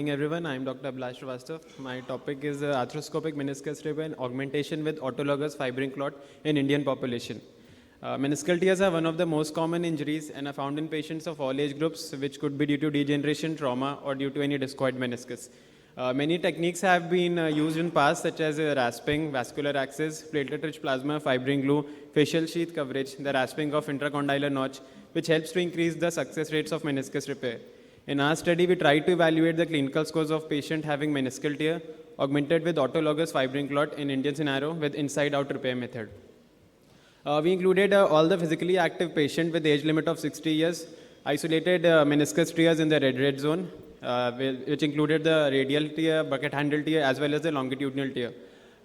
morning, everyone. I'm Dr. Abhilash Srivastava. My topic is Arthroscopic Meniscus Fibrin Augmentation with Autologous Fibrin Clot in Indian population. Meniscal tears are one of the most common injuries and are found in patients of all age groups, which could be due to degeneration, trauma, or due to any discoid meniscus. Many techniques have been used in past, such as rasping, vascular access, platelet-rich plasma, fibrin glue, facial sheath coverage, the rasping of intracondylar notch, which helps to increase the success rates of meniscus repair. In our study, we tried to evaluate the clinical scores of patient having meniscal tear augmented with autologous fibrin clot in Indian scenario with inside-out repair method. We included all the physically active patient with age limit of 60 years, isolated meniscus tears in the red zone, which included the radial tear, bucket handle tear, as well as the longitudinal tear.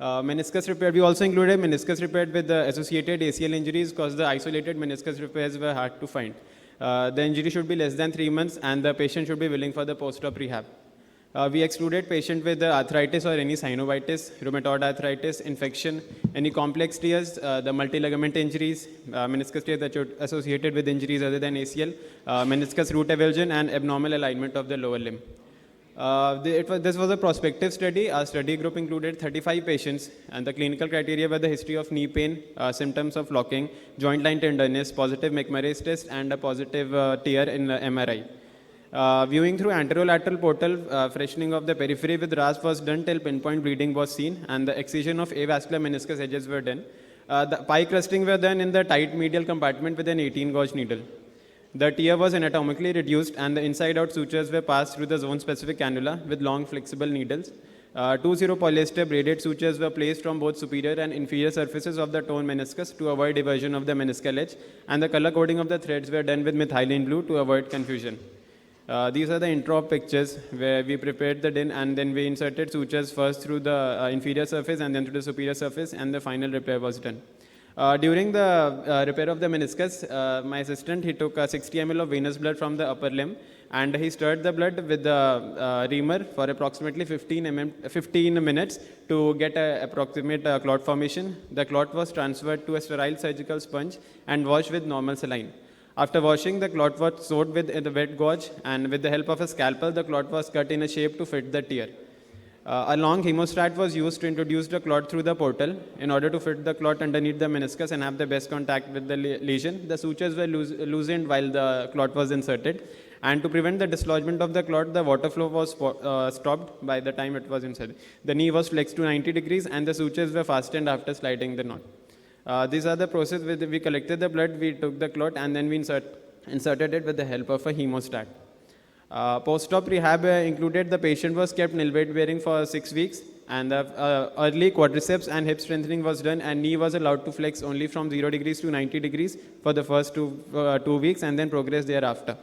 Meniscus repair, we also included meniscus repair with the associated ACL injuries because the isolated meniscus repairs were hard to find. The injury should be less than 3 months and the patient should be willing for the post-op rehab. We excluded patient with arthritis or any synovitis, rheumatoid arthritis, infection, any complex tears, the multi-ligament injuries, meniscus tears that are associated with injuries other than ACL, meniscus root avulsion, and abnormal alignment of the lower limb. This was a prospective study. Our study group included 35 patients, and the clinical criteria were the history of knee pain, symptoms of locking, joint line tenderness, positive McMurray's test, and a positive tear in MRI. Viewing through anterolateral portal, freshening of the periphery with rasp was done till pinpoint bleeding was seen, and the excision of avascular meniscus edges were done. The pie crusting were done in the tight medial compartment with an 18-gauge needle. The tear was anatomically reduced and the inside-out sutures were passed through the zone-specific cannula with long flexible needles. 2-0 polyester braided sutures were placed from both superior and inferior surfaces of the torn meniscus to avoid diversion of the meniscal edge, and the color coding of the threads were done with methylene blue to avoid confusion. These are the intro pictures where we prepared the DIN and then we inserted sutures first through the inferior surface and then through the superior surface, and the final repair was done. During the repair of the meniscus, my assistant, he took 60 ml of venous blood from the upper limb and he stirred the blood with the reamer for approximately 15 minutes to get an approximate clot formation. The clot was transferred to a sterile surgical sponge and washed with normal saline. After washing, the clot was sewed with the wet gauze, and with the help of a scalpel, the clot was cut in a shape to fit the tear. A long hemostat was used to introduce the clot through the portal. In order to fit the clot underneath the meniscus and have the best contact with the lesion, the sutures were loosened while the clot was inserted. And to prevent the dislodgement of the clot, the water flow was stopped by the time it was inserted. The knee was flexed to 90 degrees and the sutures were fastened after sliding the knot. These are the process where we collected the blood, we took the clot, and then we inserted it with the help of a hemostat. Post-op rehab included the patient was kept nil weight bearing for 6 weeks, and the early quadriceps and hip strengthening was done, and knee was allowed to flex only from 0 degrees to 90 degrees for the first 2 weeks and then progress thereafter.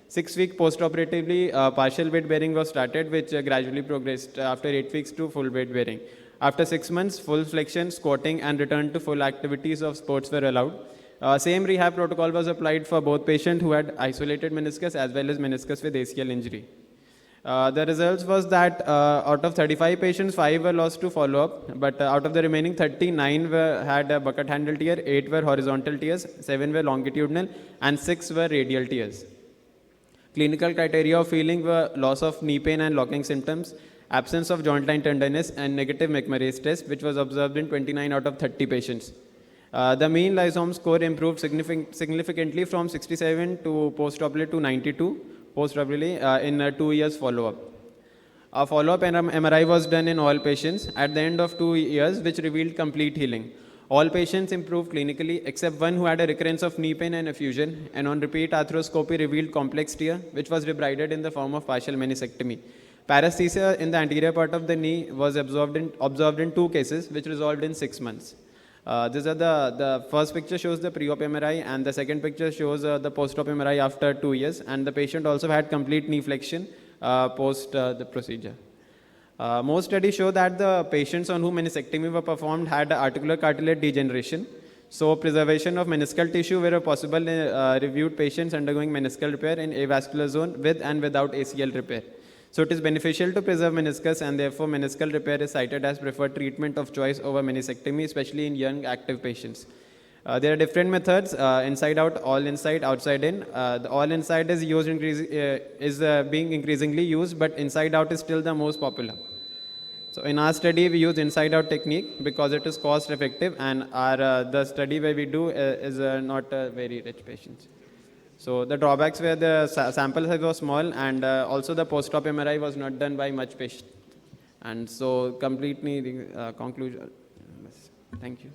6 weeks post-operatively, partial weight bearing was started, which gradually progressed after 8 weeks to full weight bearing. After 6 months, full flexion, squatting, and return to full activities of sports were allowed. Same rehab protocol was applied for both patients who had isolated meniscus as well as meniscus with ACL injury. The results was that out of 35 patients, 5 were lost to follow-up, but out of the remaining 39 had a bucket handle tear, 8 were horizontal tears, 7 were longitudinal, and 6 were radial tears. Clinical criteria of healing were loss of knee pain and locking symptoms, absence of joint line tenderness, and negative McMurray's test, which was observed in 29 out of 30 patients. The mean lysome score improved significantly from 67 to post-operatively to 92 post-operatively in 2 years follow-up. A follow-up MRI was done in all patients at the end of 2 years, which revealed complete healing. All patients improved clinically except one who had a recurrence of knee pain and effusion, and on repeat arthroscopy revealed complex tear, which was debrided in the form of partial meniscectomy. Paresthesia in the anterior part of the knee was observed in 2 cases, which resolved in 6 months. These are the first picture shows the pre-op MRI, and the second picture shows the post-op MRI after 2 years, and the patient also had complete knee flexion post the procedure. Most studies show that the patients on whom meniscectomy were performed had articular cartilage degeneration. So preservation of meniscal tissue were possible in reviewed patients undergoing meniscal repair in avascular zone with and without ACL repair. So it is beneficial to preserve meniscus, and therefore meniscal repair is cited as preferred treatment of choice over meniscectomy, especially in young active patients. There are different methods, inside out, all inside, outside in. The all inside is used being increasingly used, but inside out is still the most popular. So in our study, we use inside out technique because it is cost effective, and the study where we do is not very rich patients. So the drawbacks were the sample size was small, and also the post-op MRI was not done by much patient. And so completely conclusion. Thank you.